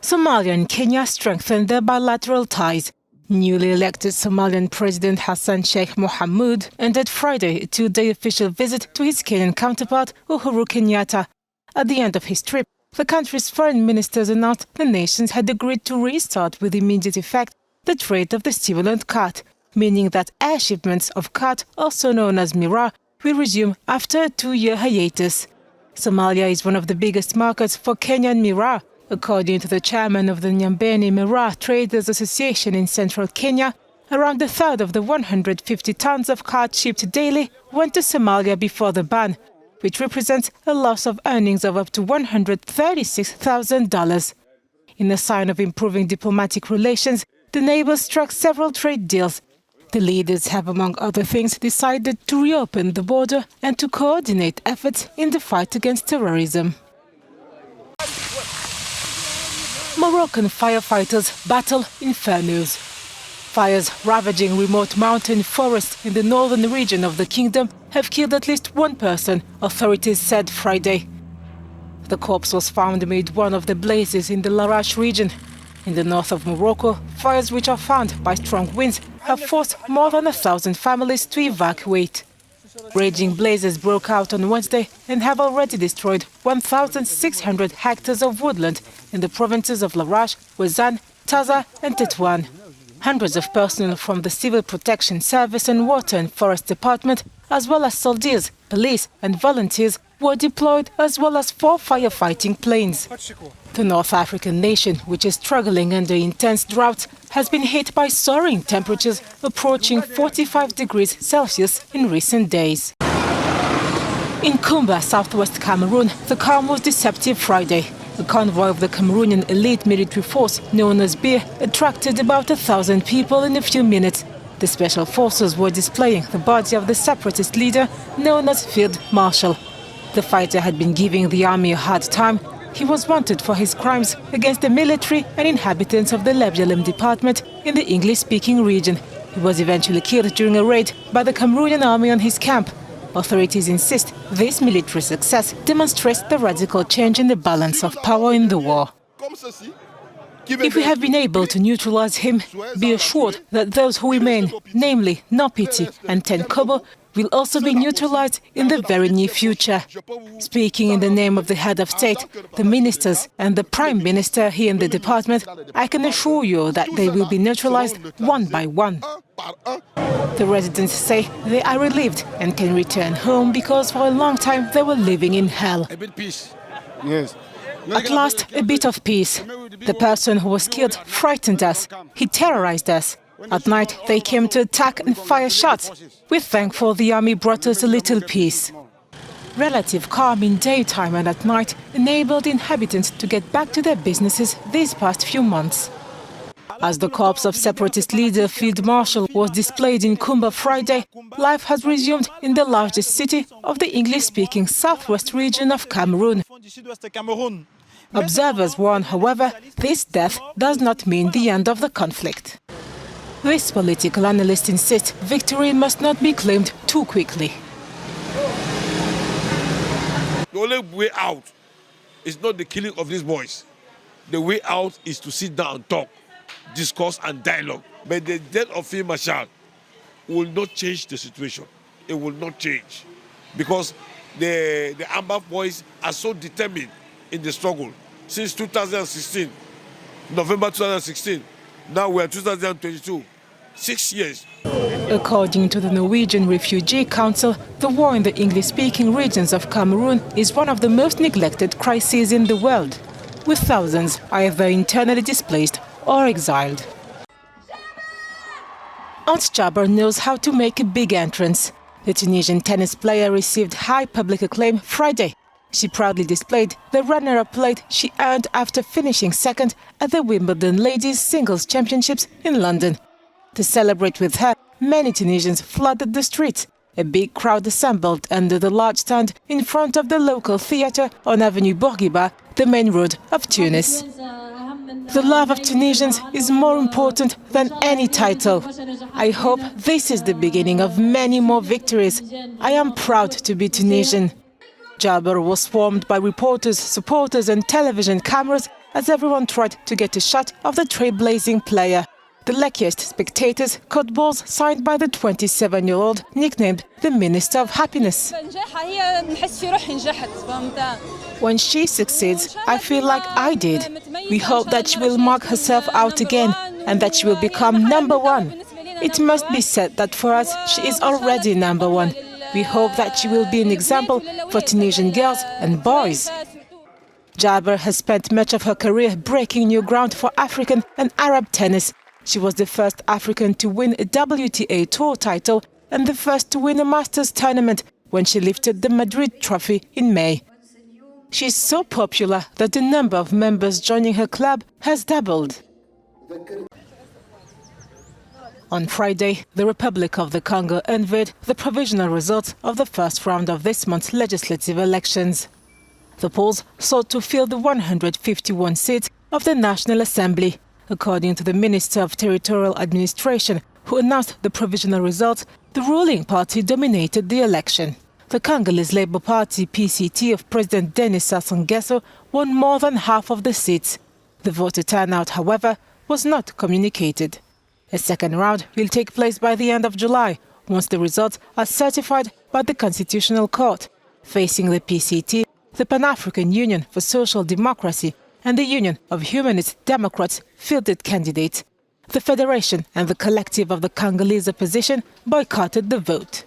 Somalia and Kenya strengthened their bilateral ties. Newly elected Somalian President Hassan Sheikh Mohamud ended Friday a two-day official visit to his Kenyan counterpart, Uhuru Kenyatta. At the end of his trip, the country's foreign ministers announced the nations had agreed to restart with immediate effect the trade of the stimulant khat, meaning that air shipments of khat, also known as miraa, will resume after a two-year hiatus. Somalia is one of the biggest markets for Kenyan miraa. According to the chairman of the Nyambene Miraa Traders Association in central Kenya, around a third of the 150 tons of khat shipped daily went to Somalia before the ban, which represents a loss of earnings of up to $136,000. In a sign of improving diplomatic relations, the neighbors struck several trade deals. The leaders have, among other things, decided to reopen the border and to coordinate efforts in the fight against terrorism. Moroccan firefighters battle infernos. Fires ravaging remote mountain forests in the northern region of the kingdom have killed at least one person, authorities said Friday. The corpse was found amid one of the blazes in the Larache region. In the north of Morocco, fires which are fanned by strong winds have forced more than 1,000 families to evacuate. Raging blazes broke out on Wednesday and have already destroyed 1,600 hectares of woodland in the provinces of Larache, Ouessane, Taza and Tétouan. Hundreds of personnel from the Civil Protection Service and Water and Forest Department, as well as soldiers, police and volunteers, were deployed, as well as 4 firefighting planes. The North African nation, which is struggling under intense droughts, has been hit by soaring temperatures approaching 45 degrees Celsius in recent days. In Kumba, Southwest Cameroon, the calm was deceptive Friday. A convoy of the Cameroonian elite military force, known as BIR, attracted about 1,000 people in a few minutes. The special forces were displaying the body of the Separatist leader, known as Field Marshal. The fighter had been giving the army a hard time. He was wanted for his crimes against the military and inhabitants of the Wimbledon department in the English-speaking region. He was eventually killed during a raid by the Cameroonian army on his camp. Authorities insist this military success demonstrates the radical change in the balance of power in the war. If we have been able to neutralize him, be assured that those who remain, namely Nopiti and Tenkobo, will also be neutralized in the very near future. Speaking in the name of the head of state, the ministers and the prime minister here in the department, I can assure you that they will be neutralized one by one. The residents say they are relieved and can return home because for a long time they were living in hell. Yes. At last, a bit of peace. The person who was killed frightened us. He terrorized us. At night, they came to attack and fire shots. We're thankful the army brought us a little peace. Relative calm in daytime and at night enabled inhabitants to get back to their businesses these past few months. As the corpse of Separatist leader Field Marshal was displayed in Kumba Friday, life has resumed in the largest city of the English-speaking southwest region of Cameroon. Observers warn, however, this death does not mean the end of the conflict. This political analyst insists victory must not be claimed too quickly. The only way out is not the killing of these boys. The way out is to sit down and talk, discuss and dialogue. But the death of Field Marshal will not change the situation. It will not change. Because the Amber boys are so determined in the struggle. Since 2016, November 2016, now we're 2022, 6 years. According to the Norwegian Refugee Council, the war in the English-speaking regions of Cameroon is one of the most neglected crises in the world, with thousands either internally displaced or exiled. Ons Jabeur knows how to make a big entrance. The Tunisian tennis player received high public acclaim Friday. She proudly displayed the runner-up plate she earned after finishing second at the Wimbledon Ladies Singles Championships in London. To celebrate with her, many Tunisians flooded the streets. A big crowd assembled under the large stand in front of the local theatre on Avenue Bourguiba, the main road of Tunis. The love of Tunisians is more important than any title. I hope this is the beginning of many more victories. I am proud to be Tunisian. Jabeur was swarmed by reporters, supporters and television cameras as everyone tried to get a shot of the trailblazing player. The luckiest spectators caught balls signed by the 27-year-old, nicknamed the Minister of Happiness. When she succeeds, I feel like I did. We hope that she will mark herself out again and that she will become #1. It must be said that for us, she is already #1. We hope that she will be an example for Tunisian girls and boys. Jabeur has spent much of her career breaking new ground for African and Arab tennis. She was the first African to win a WTA Tour title and the first to win a Masters tournament when she lifted the Madrid Trophy in May. She is so popular that the number of members joining her club has doubled. On Friday, the Republic of the Congo unveiled the provisional results of the first round of this month's legislative elections. The polls sought to fill the 151 seats of the National Assembly. According to the Minister of Territorial Administration, who announced the provisional results, the ruling party dominated the election. The Congolese Labour Party, PCT, of President Denis Sassou Nguesso won more than half of the seats. The voter turnout, however, was not communicated. A second round will take place by the end of July, once the results are certified by the Constitutional Court. Facing the PCT, the Pan-African Union for Social Democracy and the Union of Humanist Democrats fielded candidates. The Federation and the Collective of the Congolese opposition boycotted the vote.